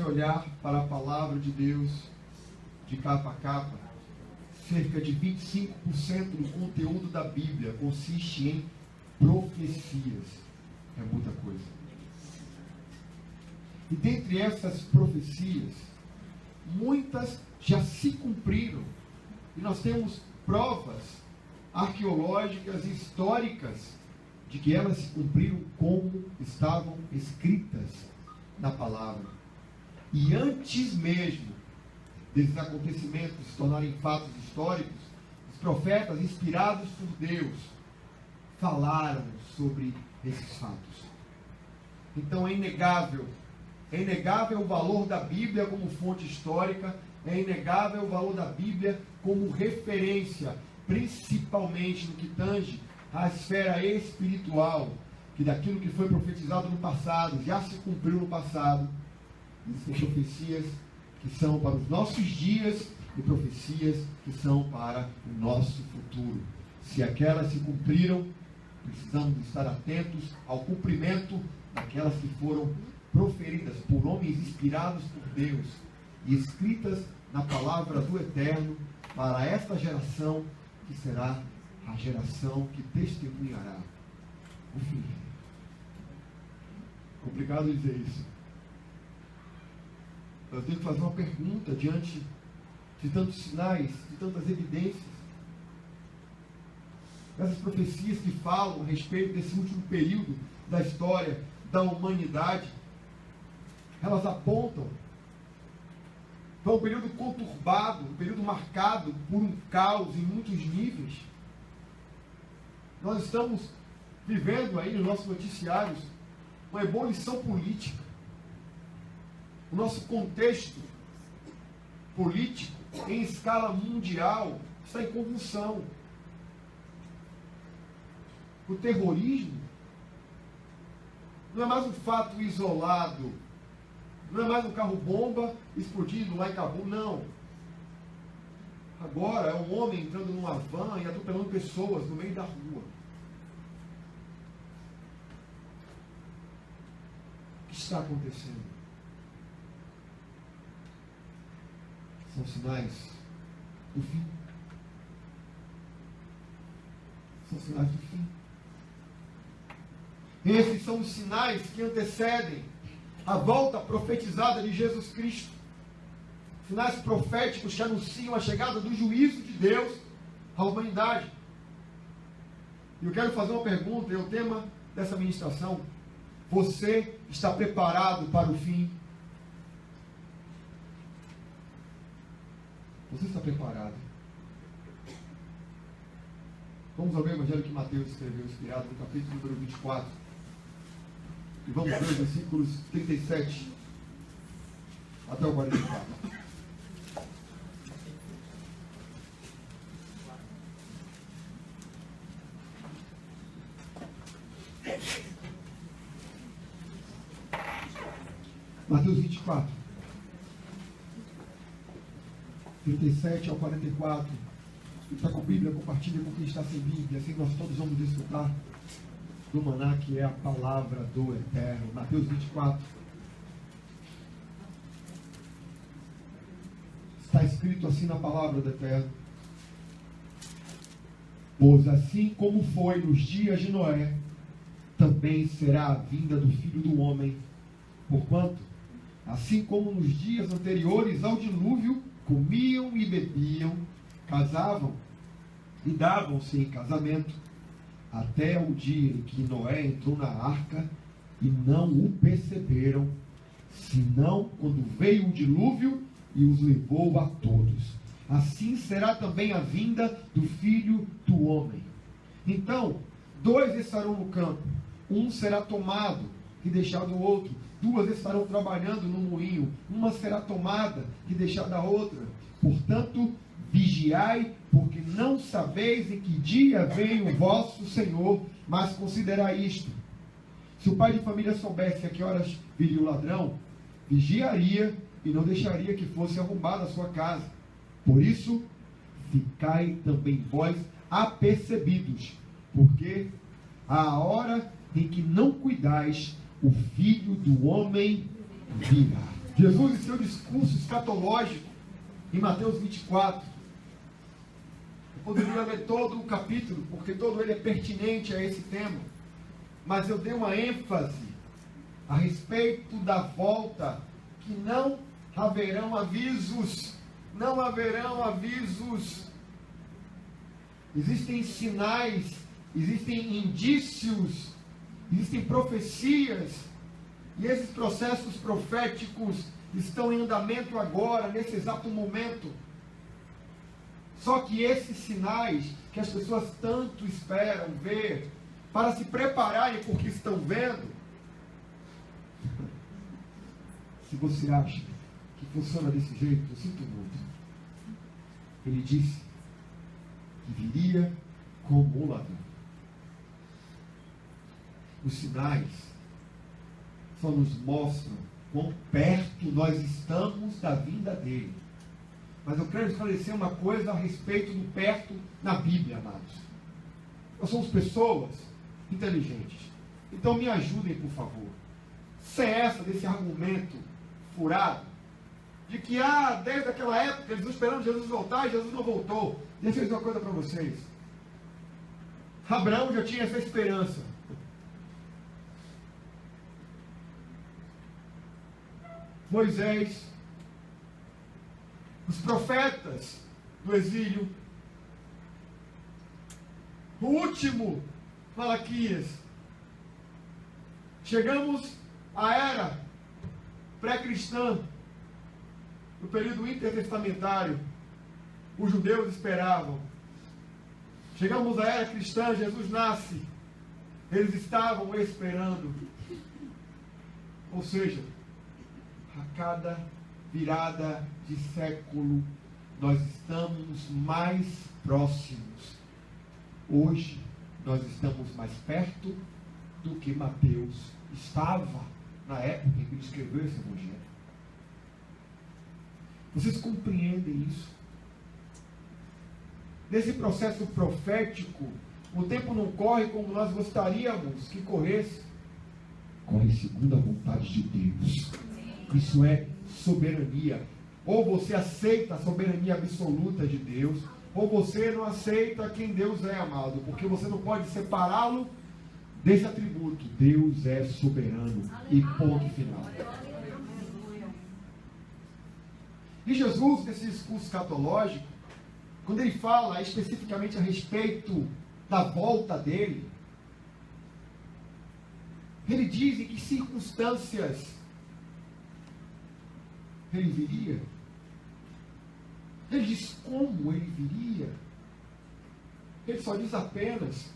olhar para a palavra de Deus de capa a capa, cerca de 25% do conteúdo da Bíblia consiste em profecias. É muita coisa. E dentre essas profecias, muitas já se cumpriram. E nós temos provas arqueológicas e históricas de que elas se cumpriram como estavam escritas na palavra. E antes mesmo desses acontecimentos se tornarem fatos históricos, os profetas, inspirados por Deus, falaram sobre esses fatos. Então é inegável o valor da Bíblia como fonte histórica, é inegável o valor da Bíblia como referência, principalmente no que tange à esfera espiritual, que daquilo que foi profetizado no passado, já se cumpriu no passado. Existem profecias que são para os nossos dias e profecias que são para o nosso futuro. Se aquelas se cumpriram, precisamos estar atentos ao cumprimento daquelas que foram proferidas por homens inspirados por Deus e escritas na palavra do Eterno para esta geração que será a geração que testemunhará o fim. Complicado dizer isso. Eu tenho que fazer uma pergunta diante de tantos sinais, de tantas evidências. Essas profecias que falam a respeito desse último período da história da humanidade, elas apontam para um período conturbado, um período marcado por um caos em muitos níveis. Nós estamos vivendo aí nos nossos noticiários uma ebulição política. O nosso contexto político em escala mundial está em convulsão. O terrorismo não é mais um fato isolado, não é mais um carro-bomba explodindo lá em Cabul, não. Agora é um homem entrando numa van e atropelando pessoas no meio da rua. O que está acontecendo? São sinais do fim. São sinais do fim. Esses são os sinais que antecedem a volta profetizada de Jesus Cristo. Sinais proféticos que anunciam a chegada do juízo de Deus à humanidade. E eu quero fazer uma pergunta, é o tema dessa ministração. Você está preparado para o fim? Você está preparado? Vamos ao Evangelho que Mateus escreveu, inspirado no capítulo número 24. E vamos ver os versículos 37 até o 44. Mateus 24, 37 ao 44. Quem está com a Bíblia, compartilha com quem está sem Bíblia, assim nós todos vamos desfrutar do maná que é a palavra do Eterno. Mateus 24. Está escrito assim na palavra do Eterno: pois assim como foi nos dias de Noé, também será a vinda do Filho do Homem. Porquanto, assim como nos dias anteriores ao dilúvio, comiam e bebiam, casavam e davam-se em casamento, até o dia em que Noé entrou na arca, e não o perceberam, senão quando veio o dilúvio e os levou a todos. Assim será também a vinda do Filho do Homem. Então, 2 estarão no campo, um será tomado e deixado o outro. 2 estarão trabalhando no moinho, uma será tomada e deixada a outra. Portanto, vigiai, porque não sabeis em que dia vem o vosso Senhor. Mas considerai isto: se o pai de família soubesse a que horas viria o ladrão, vigiaria e não deixaria que fosse arrombada a sua casa. Por isso, ficai também vós apercebidos, porque a hora em que não cuidais, o Filho do Homem virá. Jesus, em seu discurso escatológico, em Mateus 24, eu poderia ler todo o capítulo, porque todo ele é pertinente a esse tema, mas eu dei uma ênfase a respeito da volta, que não haverão avisos, não haverão avisos. Existem sinais, existem indícios, existem profecias, e esses processos proféticos estão em andamento agora, nesse exato momento. Só que esses sinais que as pessoas tanto esperam ver, para se prepararem porque estão vendo, se você acha que funciona desse jeito, eu sinto muito. Ele disse que viria como um ladrão. Os sinais só nos mostram quão perto nós estamos da vinda dele. Mas eu quero esclarecer uma coisa a respeito do perto na Bíblia, amados. Nós somos pessoas inteligentes. Então me ajudem, por favor. Sem essa desse argumento furado, de que desde aquela época eles estão esperando Jesus voltar e Jesus não voltou. Deixa eu dizer uma coisa para vocês. Abraão já tinha essa esperança. Moisés, os profetas do exílio, o último Malaquias. Chegamos à era pré-cristã, no período intertestamentário, os judeus esperavam. Chegamos à era cristã, Jesus nasce, eles estavam esperando. Ou seja, a cada virada de século, nós estamos mais próximos. Hoje, nós estamos mais perto do que Mateus estava na época em que ele escreveu esse evangelho. Vocês compreendem isso? Nesse processo profético, o tempo não corre como nós gostaríamos que corresse. Corre segundo a vontade de Deus. Isso é soberania. Ou você aceita a soberania absoluta de Deus, ou você não aceita quem Deus é, amado, porque você não pode separá-lo desse atributo. Deus é soberano. E ponto final. E Jesus, nesse discurso escatológico, quando ele fala especificamente a respeito da volta dele, ele diz em que circunstâncias ele viria. Ele diz como ele viria. Ele só diz apenas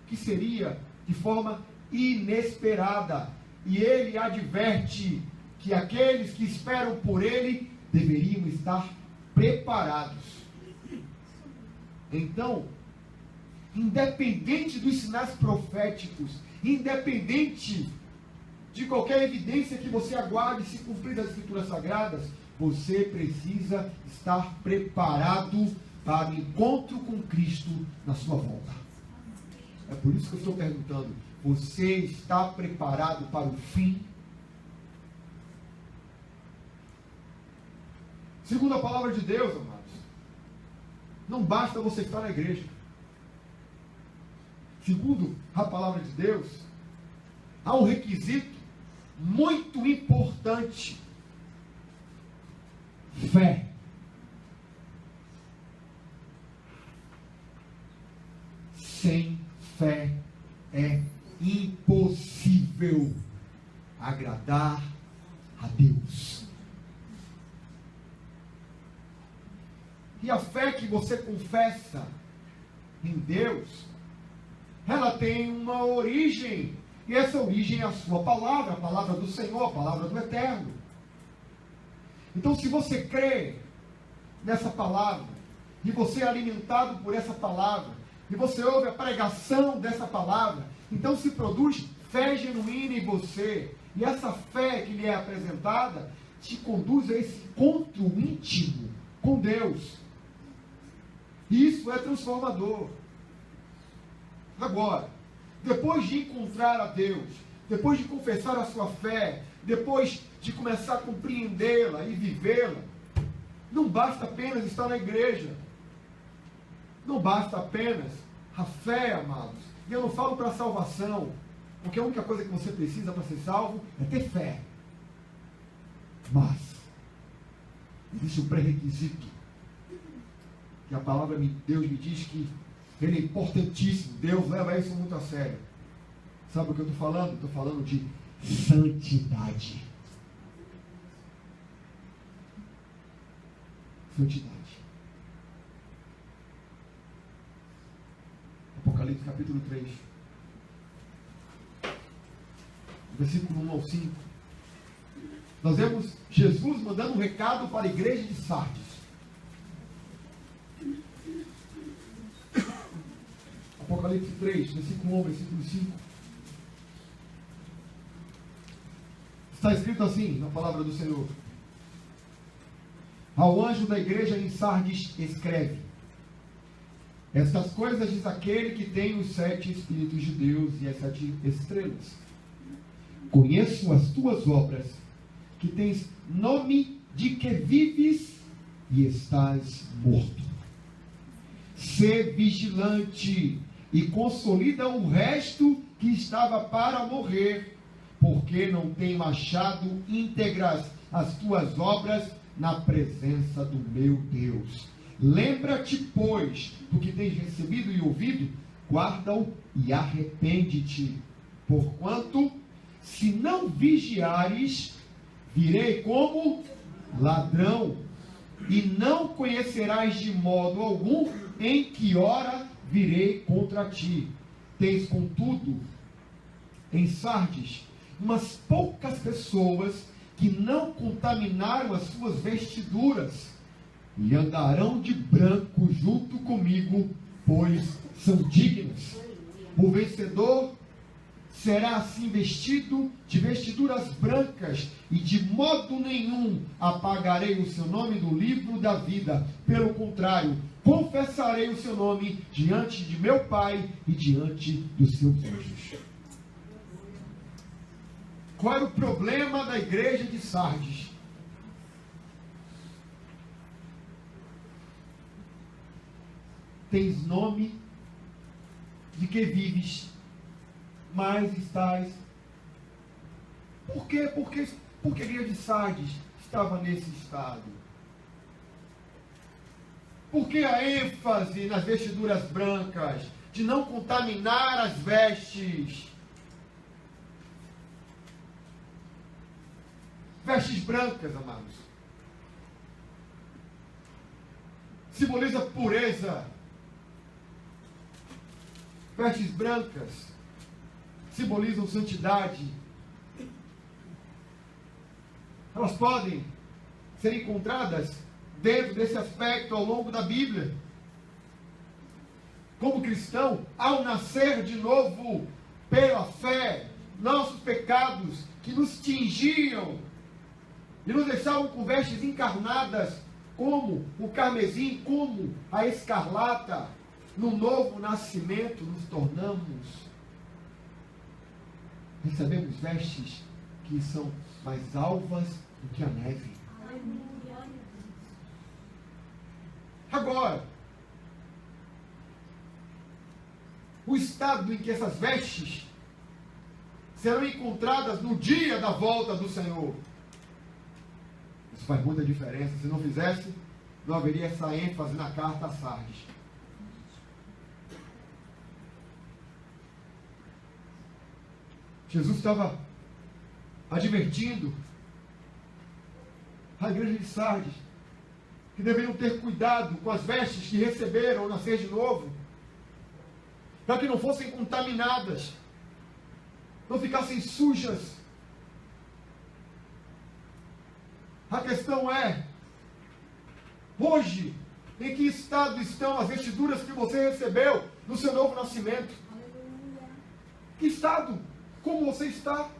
que seria de forma inesperada. E ele adverte que aqueles que esperam por ele deveriam estar preparados. Então, independente dos sinais proféticos, independente de qualquer evidência que você aguarde se cumprir das Escrituras Sagradas, você precisa estar preparado para o encontro com Cristo na sua volta. É por isso que eu estou perguntando, você está preparado para o fim? Segundo a palavra de Deus, amados, não basta você estar na igreja. Segundo a palavra de Deus, há um requisito muito importante: fé. Sem fé é impossível agradar a Deus. E a fé que você confessa em Deus, ela tem uma origem. E essa origem é a sua palavra, a palavra do Senhor, a palavra do Eterno. Então, se você crê nessa palavra, e você é alimentado por essa palavra, e você ouve a pregação dessa palavra, então se produz fé genuína em você. E essa fé que lhe é apresentada te conduz a esse encontro íntimo com Deus. Isso é transformador. Agora, depois de encontrar a Deus, depois de confessar a sua fé, depois de começar a compreendê-la e vivê-la, não basta apenas estar na igreja. Não basta apenas a fé, amados. E eu não falo para salvação, porque a única coisa que você precisa para ser salvo é ter fé. Mas existe um pré-requisito que a palavra de Deus me diz que ele é importantíssimo. Deus leva isso muito a sério. Sabe o que eu estou falando? Estou falando de santidade. Santidade. Apocalipse capítulo 3. Versículo 1 ao 5. Nós vemos Jesus mandando um recado para a igreja de Sardes. Apocalipse 3, versículo 1, versículo 5. Está escrito assim na palavra do Senhor: ao anjo da igreja em Sardes escreve: estas coisas diz aquele que tem os 7 Espíritos de Deus e as 7 estrelas. Conheço as tuas obras, que tens nome de que vives e estás morto. Sê vigilante e consolida o resto que estava para morrer, porque não tem achado íntegras as tuas obras na presença do meu Deus. Lembra-te, pois, do que tens recebido e ouvido, guarda-o e arrepende-te. Porquanto, se não vigiares, virei como ladrão, e não conhecerás de modo algum em que hora virei contra ti. Tens, contudo, em Sardes, umas poucas pessoas que não contaminaram as suas vestiduras, e andarão de branco junto comigo, pois são dignas. O vencedor será assim vestido de vestiduras brancas, e de modo nenhum apagarei o seu nome do livro da vida. Pelo contrário, confessarei o seu nome diante de meu Pai e diante dos seus anjos. Qual era o problema da igreja de Sardes? Tens nome de que vives, mas estás... Por quê? Porque a igreja de Sardes estava nesse estado. Por que a ênfase nas vestiduras brancas, de não contaminar as vestes? Vestes brancas, amados, simboliza pureza. Vestes brancas simbolizam santidade. Elas podem ser encontradas dentro desse aspecto ao longo da Bíblia. Como cristão, ao nascer de novo pela fé, nossos pecados que nos tingiam e nos deixavam com vestes encarnadas, como o carmesim, como a escarlata, no novo nascimento nos tornamos, recebemos vestes que são mais alvas do que a neve. Agora, o estado em que essas vestes serão encontradas no dia da volta do Senhor, isso faz muita diferença. Se não fizesse, não haveria essa ênfase na carta a Sardes. Jesus estava advertindo a igreja de Sardes que deveriam ter cuidado com as vestes que receberam ao nascer de novo, para que não fossem contaminadas, não ficassem sujas. A questão é, hoje, em que estado estão as vestiduras que você recebeu no seu novo nascimento? Que estado? Como você está?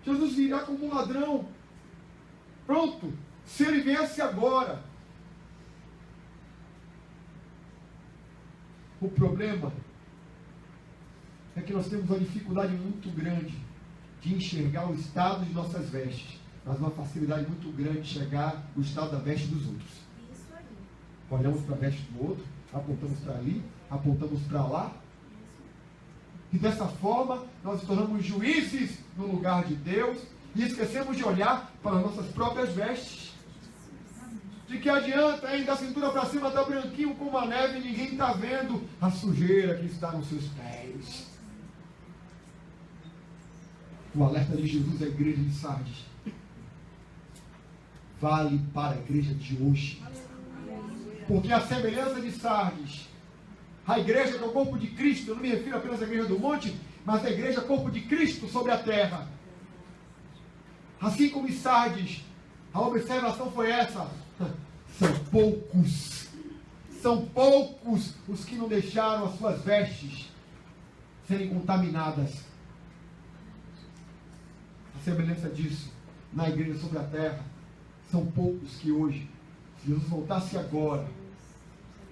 Jesus virá como um ladrão. Pronto. Se ele viesse agora. O problema é que nós temos uma dificuldade muito grande de enxergar o estado de nossas vestes, mas uma facilidade muito grande de enxergar o estado da veste dos outros. Isso aí. Olhamos para a veste do outro, apontamos para ali, apontamos para lá. E dessa forma, nós nos tornamos juízes no lugar de Deus e esquecemos de olhar para as nossas próprias vestes. De que adianta, hein, da cintura para cima está branquinho como a neve e ninguém está vendo a sujeira que está nos seus pés. O alerta de Jesus à igreja de Sardes vale para a igreja de hoje. Porque a semelhança de Sardes, a igreja que é o corpo de Cristo, eu não me refiro apenas à igreja do monte, mas à igreja corpo de Cristo sobre a terra. Assim como em Sardes, a observação foi essa: são poucos os que não deixaram as suas vestes serem contaminadas. A semelhança disso, na igreja sobre a terra, são poucos que hoje, se Jesus voltasse agora,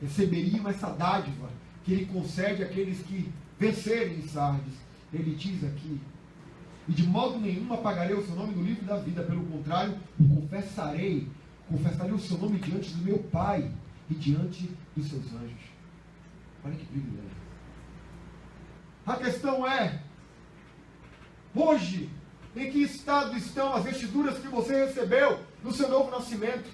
receberiam essa dádiva que Ele concede àqueles que vencerem em Sardes. Ele diz aqui: e de modo nenhum apagarei o seu nome do livro da vida, pelo contrário, confessarei o seu nome diante do meu Pai e diante dos seus anjos. Olha que privilégio. A questão é, hoje, em que estado estão as vestiduras que você recebeu no seu novo nascimento?